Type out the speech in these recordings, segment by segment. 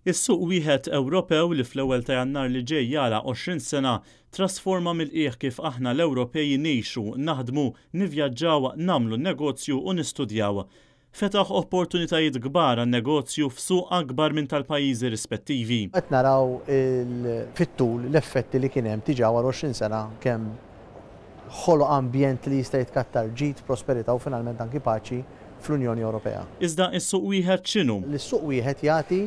Is-suq wieħed Ewropew li fl-ewwel ta' Jannar li ġej jara 20 sena trasforma mill-qiegħ kif aħna l-Ewropej ngħixu, naħdmu, nivvjaġġaw, nagħmlu negozju u nistudjaw. Fetaħ opportunitajiet kbar għan-negozju f'suq akbar minn tal-pajjiżi rispettivi. Qed naraw fit-tul l-effetti li kien hemm diġà wara 20 sena kemm ħoloq ambjent li jista' jitkattar ġid, prosperità u finalment anki paċi fl-Unjoni Ewropea. Iżda is-suq wieħed x'inhu? Is-suq wieħed jagħti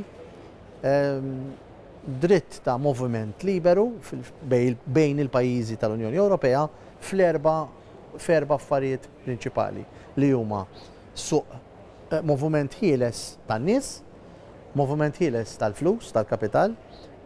dritt ta' moviment liberu bejn il-pajjiżi tal-Unjoni Ewropea f'erba' affarijiet prinċipali li huma suq moviment ħieles tan-nies, moviment ħieles tal-flus, tal-kapital,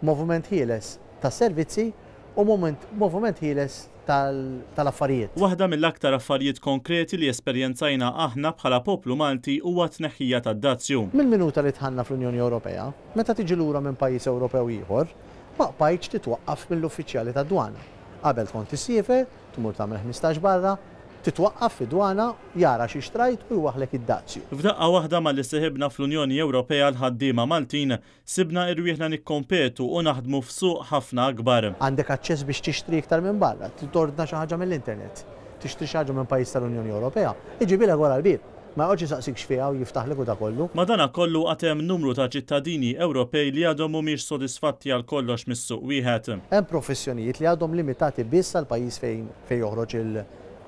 moviment ħieles tas-servizzi u moviment ħieles tal-affarijiet. Waħda mill-aktar affarijiet konkreti li esperjenzajna aħna bħala poplu Malti huwa tneħħija tad-dazzju. Mill-minuta li tħanna fl-Unjoni Ewropea, meta tiġi lura minn pajjiż Ewropew ieħor, ma bqajtx titwaqqaf mill-uffiċjali tad-dwana. Qabel tkun tissiefer, tmur tagħmel 15 barra, titwaqqaf fid-dwana, jara xi xtrajt u jwaħlek id-dazzju. F'daqqa waħda mal-li seħibna fl-Unjoni Ewropea l-ħaddiema Maltin sibna irwieħna nikkompetu u naħdmu f'suq ħafna akbar. Għandek aċċess biex tixtri iktar minn barra, tordna xi ħaġa mill-internet, tixtri xi ħaġa minn pajjiż tal-Unjoni Ewropea, iġibilha wara l-bib. Ma jqgħodx isaqsikx fiha u jiftaħlek u da kollu. Madankollu għad hemm numru ta' ċittadini Ewropej li għadhom mhumiex sodisfatti għal kollox mis-suq wieħed. Hemm professjonijiet li għadhom limitati biss għal pajjiż fejn joħroġ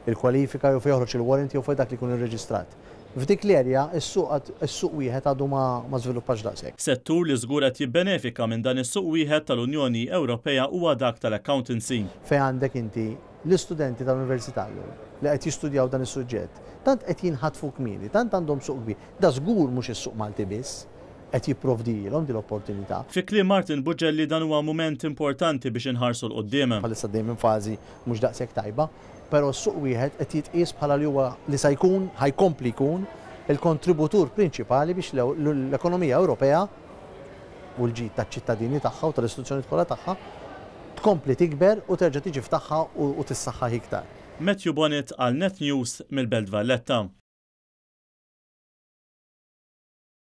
il-kwalifika jew fejn joħroġ il-warranty jew fejn dak li jkun irreġistrat. F'dik l-erja is-suq wieħed għadu ma żviluppax daqshekk. Settur li żgur qed jibbenefika minn dan is-suq wieħed tal-Unjoni Ewropea huwa dak tal-accountancy. Fejn għandek inti l-istudenti tal-università li qed jistudjaw dan is-suġġett, tant qed jinħatfu kmieni, tant għandhom suq kbir. Da żgur mhux is-suq Malti biss qed jipprovdilhom din l-opportunità. Fi kliem Martin Buġġelli dan huwa mument importanti biex inħarsu l-qudiem. Bħalissa dejjem fażi mhux daqshekk tajba, però s-suq wieħed qed jitqies bħala li huwa li se jkun ħajkompli jkun il-kontributur prinċipali biex l-ekonomija Ewropea u l-ġid taċ-ċittadini tagħha u tal-istituzzjonijiet kollha tagħha tkompli tikber u terġa' tiġi f'tagħha u tissaħħaħ iktar. Matthew Bonnet għal Net News mill-Belt Valletta.